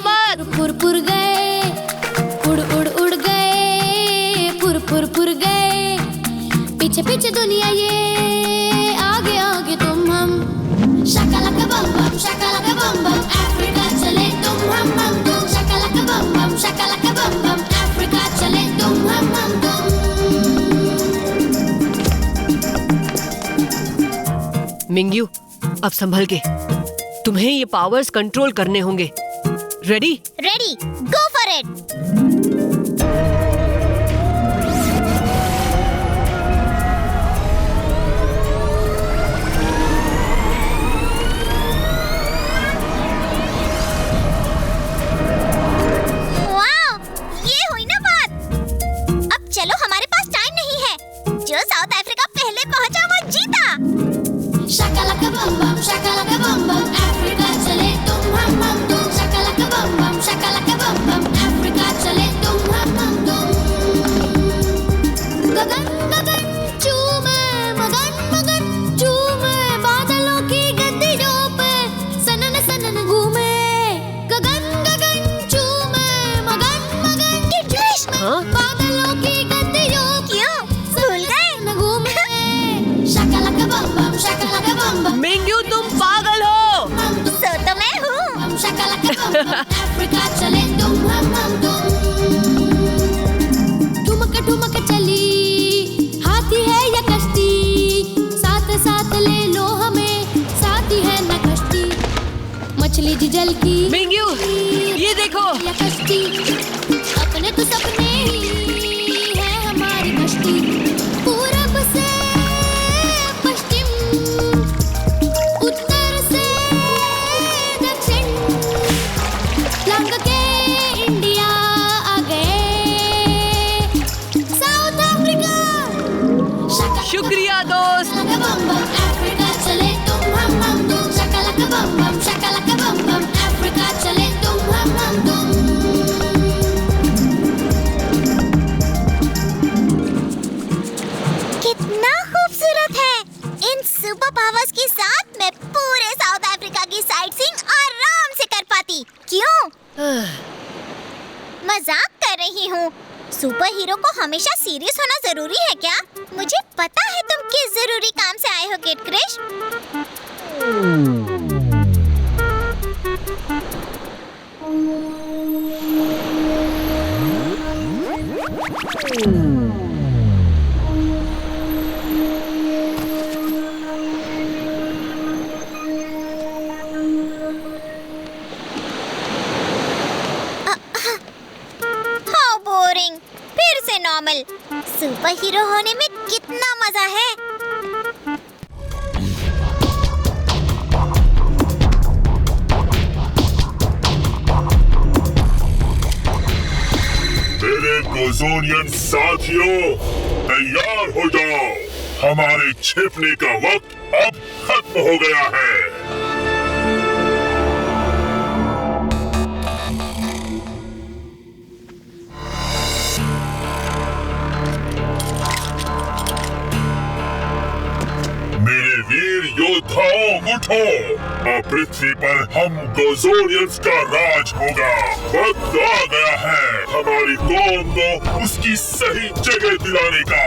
मत। पुर पुर गए, उड़ उड़ उड़ गए, पुर पुर गए, पीछे पीछे दुनिया ये, आगे आगे तुम हम। शाकालाका बम बम, शाकालाका बम बम, अफ्रीका चले तुम हम तुम। शाकालाका बम बम, शाकालाका बम बम, अफ्रीका चले तुम हम तुम। मिंग्यू, अब संभल के, तुम्हें ये पावर्स कंट्रोल करने होंगे। Ready? Ready, go for it. वाह, ये हुई ना बात। अब चलो, हमारे पास टाइम नहीं है। जो साउथ अफ्रीका पहले पहुंचा वो जीता। शाकालाका बम बम, शाकालाका बम बम, अफ्रीका चले तुम हम तुम। शाकालाका बम बम, शाकालाका बम बम, अफ्रीका चले तुम हम तुम। गगन गगन चूमे, मगन मगन चूमे, बादलों की गद्दियों पे सनन सनन घूमे। गगन गगन चूमे, मगन मगन हाँ? बादलों की गद्दियों क्यों भूल गए? घूमे। शाकालाका बम बम, शाकालाका बम बम, मिंग्यू, तुम पागल हो। सो तो मैं हूँ। शाकालाका बम बम, अफ्रीका चले तुम हम तुम। ठुमक ठुमक चली, हाथी है या कश्ती, साथ साथ ले लो हमें, साथी है न कश्ती। मछली जल की मिंग्यू, ये देखो। या कश्ती, अपने तो सपने ही है हमारी कश्ती। पूरब से पश्चिम, उत्तर से दक्षिण, लंघ के इंडिया आ गए साउथ अफ्रीका। शुक्रिया दोस्त। शाकालाका बम बम, अफ्रीका चले तुम हम तुम। शाकालाका बम बम, शाकालाका बम बम, अफ्रीका चले तुम हम तुम। कितना खूबसूरत है। इन सुपर पावर्स के साथ मैं पूरे साउथ अफ्रीका की साइट सीइंग आराम से कर पाती। क्यों? मजाक कर रही हूँ। सुपर हीरो को हमेशा सीरियस होना जरूरी है क्या? मुझे पता है तुम किस जरूरी काम से आए हो, किड क्रिश। How boring. फिर से नॉर्मल। सुपर हीरो होने में कितना मजा है। मेरे गोज़ोनियन साथियों, तैयार हो जाओ। हमारे छिपने का वक्त अब खत्म हो गया है। मेरे वीर योद्धाओं, उठो। अब पृथ्वी पर हम गोज़ोनियंस का राज होगा। वक्त आ गया है हमारी कौम को उसकी सही जगह दिलाने का।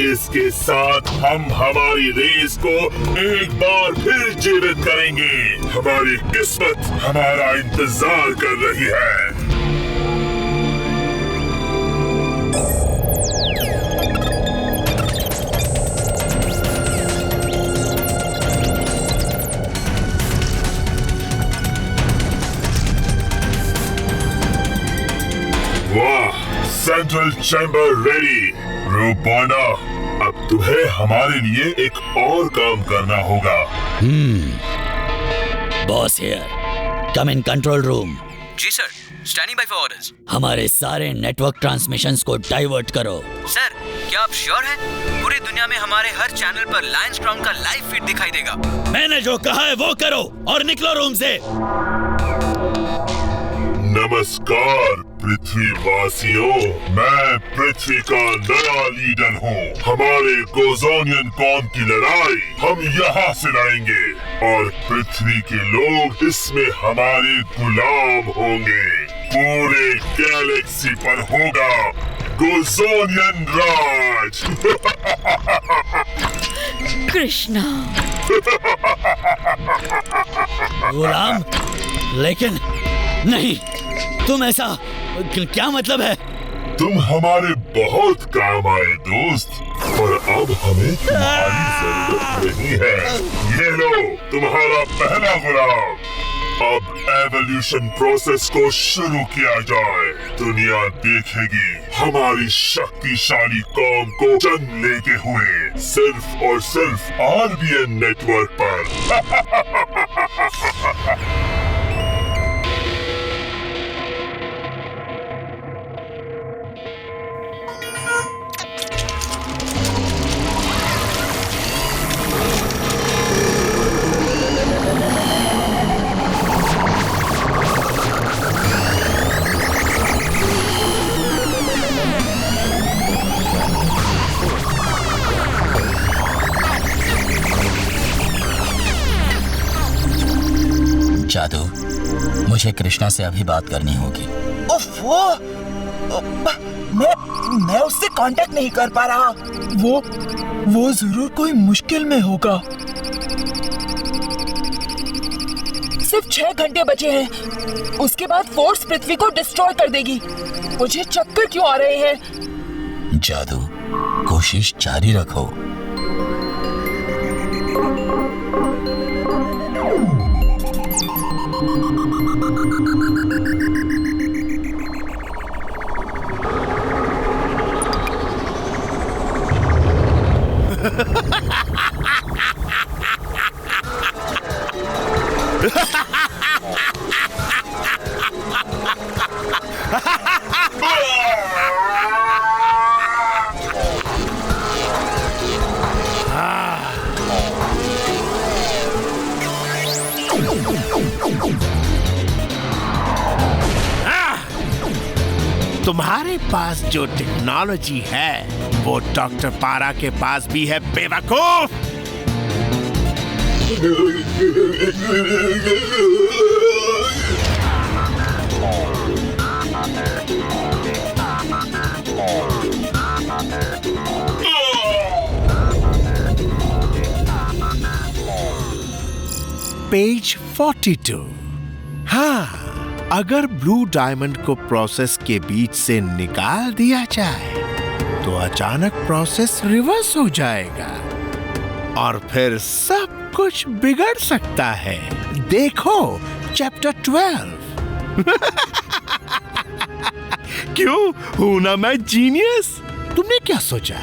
इसके साथ हम हमारी रेस को एक बार फिर जीवित करेंगे। हमारी किस्मत हमारा इंतजार कर रही है। वाह, सेंट्रल चैम्बर रेडी। रूपाना, अब तुम्हें हमारे लिए एक और काम करना होगा। Boss here, come in control room. जी sir, standing by for orders. हमारे सारे नेटवर्क ट्रांसमिशंस को डाइवर्ट करो। सर, क्या आप श्योर हैं? पूरी दुनिया में हमारे हर चैनल पर लायंस स्ट्रॉन्ग का लाइव फीड दिखाई देगा। मैंने जो कहा है वो करो और निकलो रूम से। नमस्कार पृथ्वीवासियों, मैं पृथ्वी का नया लीडर हूँ। हमारे गोजोनियन कौम की लड़ाई हम यहाँ से लड़ेंगे और पृथ्वी के लोग इसमें हमारे गुलाम होंगे। पूरे गैलेक्सी पर होगा गोजोनियन राज। कृष्णा, गुलाम? लेकिन नहीं, तुम ऐसा क्या मतलब है? तुम हमारे बहुत काम आए दोस्त, पर अब हमें तुम्हारी जरूरत नहीं है। ये लो तुम्हारा पहला गुलाम। अब एवोल्यूशन प्रोसेस को शुरू किया जाए। दुनिया देखेगी हमारी शक्तिशाली कौम को जन्म लेते हुए सिर्फ और सिर्फ RBN नेटवर्क पर। जादू, मुझे कृष्णा से अभी बात करनी होगी। मैं उससे कांटेक्ट नहीं कर पा रहा। वो जरूर कोई मुश्किल में होगा। सिर्फ 6 घंटे बचे हैं, उसके बाद फोर्स पृथ्वी को डिस्ट्रॉय कर देगी। मुझे चक्कर क्यों आ रहे हैं? जादू, कोशिश जारी रखो। तुम्हारे पास जो टेक्नोलॉजी है वो डॉक्टर पारा के पास भी है, बेवकूफ। पेज 42। हाँ, अगर ब्लू डायमंड को प्रोसेस के बीच से निकाल दिया जाए तो अचानक प्रोसेस रिवर्स हो जाएगा और फिर सब कुछ बिगड़ सकता है। देखो चैप्टर 12। क्यों हूं ना मैं जीनियस? तुमने क्या सोचा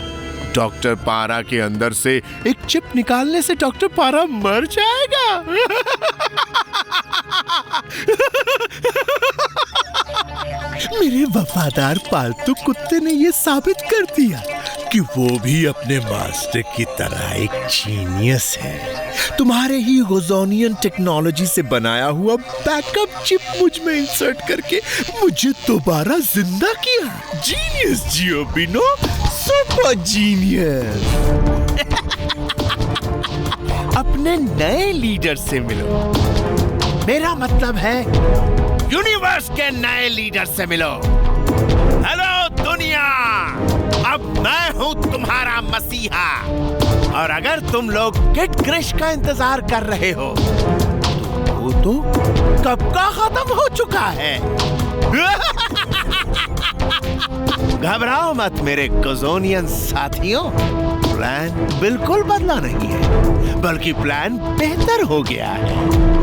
डॉक्टर पारा के अंदर से एक चिप निकालने से डॉक्टर पारा मर जाएगा? मेरे वफादार पालतू कुत्ते ने ये साबित कर दिया कि वो भी अपने मास्टर की तरह एक जीनियस है। तुम्हारे ही गोजोनियन टेक्नोलॉजी से बनाया हुआ बैकअप चिप मुझ में इंसर्ट करके मुझे दोबारा जिंदा किया। जीनियस जियोबिनो, सुपर जीनियस। अपने नए लीडर से मिलो। मेरा मतलब है यूनिवर्स के नए लीडर से मिलो। हेलो दुनिया, अब मैं हूं तुम्हारा मसीहा। और अगर तुम लोग किड क्रिश का इंतजार कर रहे हो तो वो तो कब का खत्म हो चुका है। घबराओ मत मेरे गोजोनियन साथियों, प्लान बिल्कुल बदला नहीं है, बल्कि प्लान बेहतर हो गया है।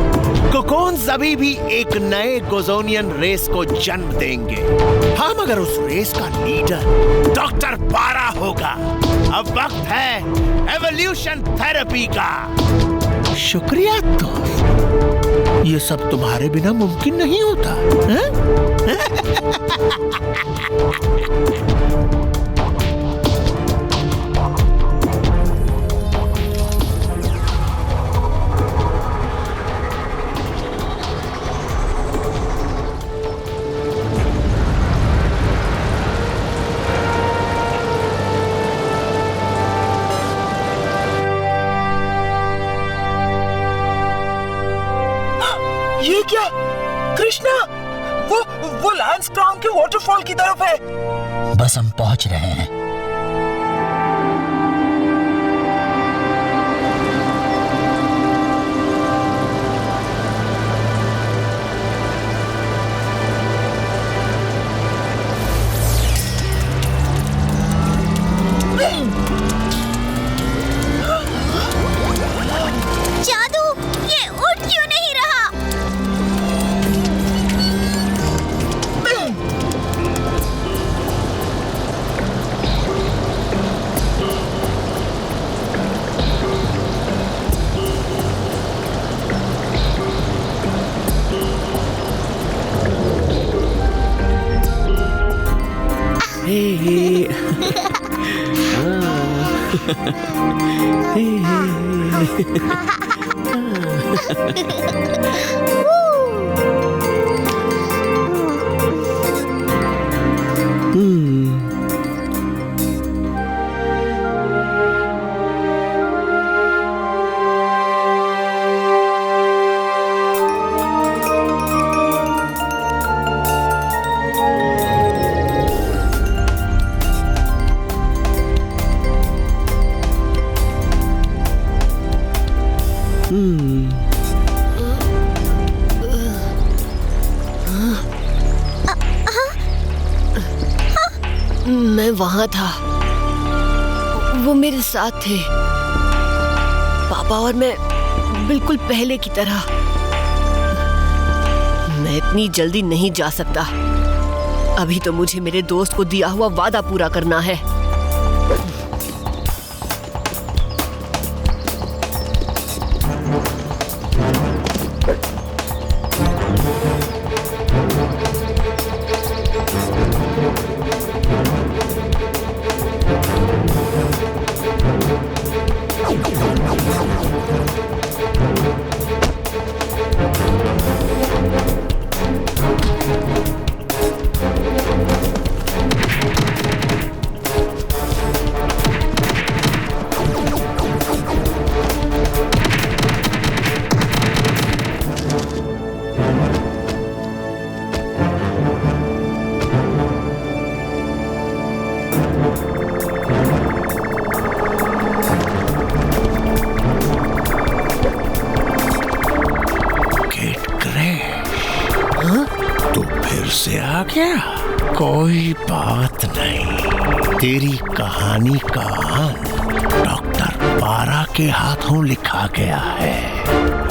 कोकोन्स अभी भी एक नए गोजोनियन रेस को जन्म देंगे। हम अगर उस रेस का लीडर डॉक्टर पारा होगा। अब वक्त है एवोल्यूशन थेरेपी का। शुक्रिया दोस्त, ये सब तुम्हारे बिना मुमकिन नहीं होता है? ये क्या? कृष्णा, वो लैंस क्राउन के वाटरफॉल की तरफ है। बस हम पहुंच रहे हैं। जादू, ये उठ क्यों नहीं रहा? मैं वहां था, वो मेरे साथ थे, पापा और मैं बिल्कुल पहले की तरह। मैं इतनी जल्दी नहीं जा सकता। अभी तो मुझे मेरे दोस्त को दिया हुआ वादा पूरा करना है। से आ गया? कोई बात नहीं, तेरी कहानी का अंत डॉक्टर पारा के हाथों लिखा गया है।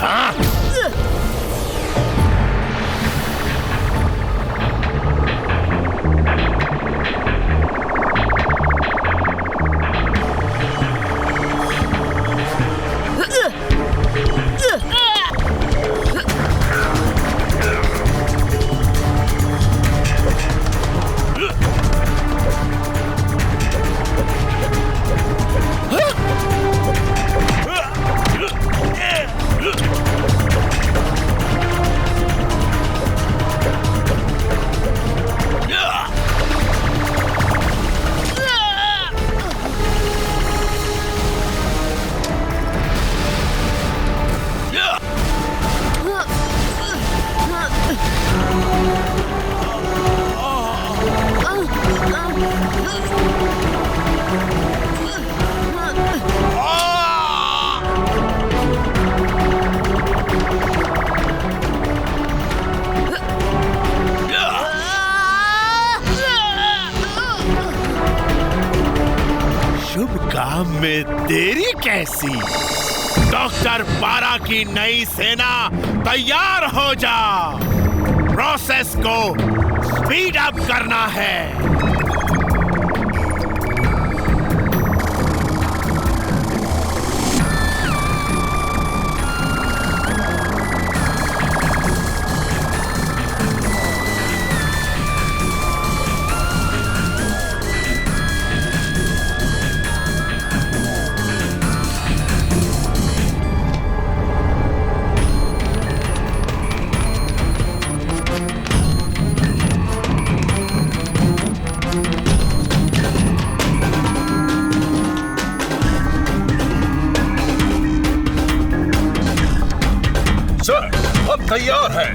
हाँ? शुभ काम में देरी कैसी? डॉक्टर पारा की नई सेना तैयार हो जा। प्रोसेस को स्पीड अप करना है। तैयार है।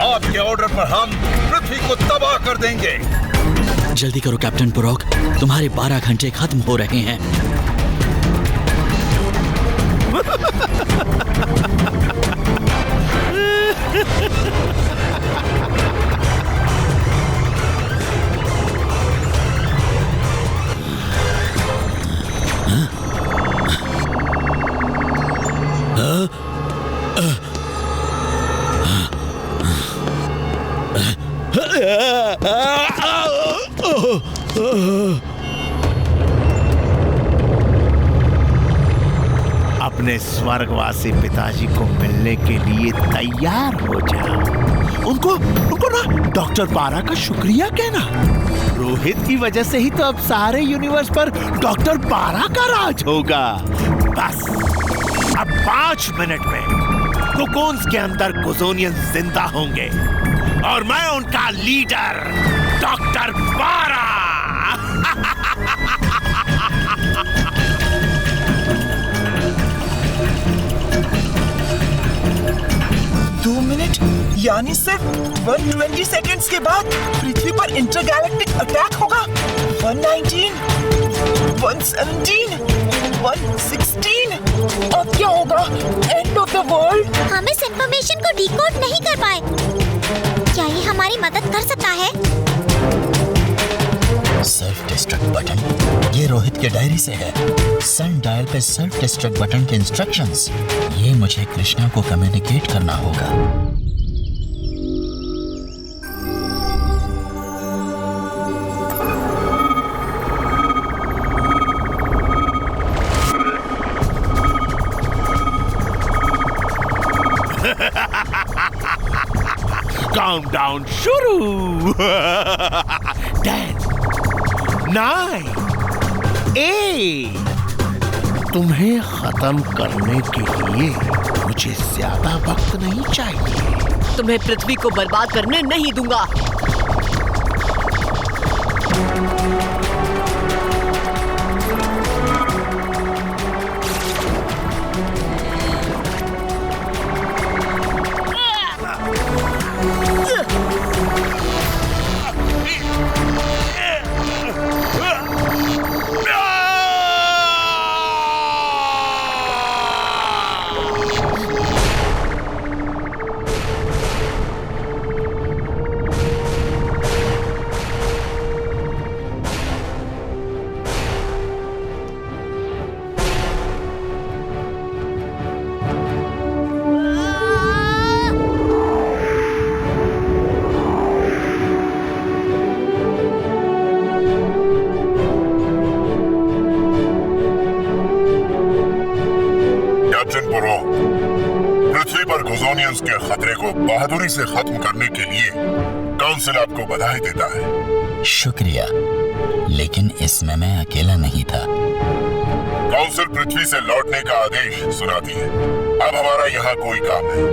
आपके ऑर्डर पर हम पृथ्वी को तबाह कर देंगे। जल्दी करो कैप्टन पुरोक, तुम्हारे 12 घंटे खत्म हो रहे हैं। अपने स्वर्गवासी पिताजी को मिलने के लिए तैयार हो जाओ। उनको ना डॉक्टर बारा का शुक्रिया कहना। रोहित की वजह से ही तो अब सारे यूनिवर्स पर डॉक्टर बारा का राज होगा। बस अब 5 मिनट में कोकोन्स के अंदर गुजोनियन जिंदा होंगे और मैं उनका लीडर डॉक्टर बारा। 2 मिनट यानी सिर्फ 120 सेकेंड्स के बाद पृथ्वी पर इंटरगैलेक्टिक अटैक होगा। 119, 117, 116। अब क्या होगा? End of the world. हम इस इंफॉर्मेशन को डिकोड नहीं कर पाए। क्या ये हमारी मदद कर सकता है? सेल्फ डिस्ट्रक्ट बटन, ये रोहित के डायरी से है। सन डायल पे सेल्फ डिस्ट्रक्ट बटन के इंस्ट्रक्शंस। ये मुझे कृष्णा को कम्युनिकेट करना होगा। काउंटडाउन शुरू। 10, 9, 8। तुम्हें खत्म करने के लिए मुझे ज्यादा वक्त नहीं चाहिए। तुम्हें पृथ्वी को बर्बाद करने नहीं दूंगा। पृथ्वी पर गुजोनियंस के खतरे को बहादुरी से खत्म करने के लिए काउंसिल आपको बधाई देता है। शुक्रिया, लेकिन इसमें मैं अकेला नहीं था। काउंसिल पृथ्वी से लौटने का आदेश सुनाती है। अब हमारा यहाँ कोई काम है।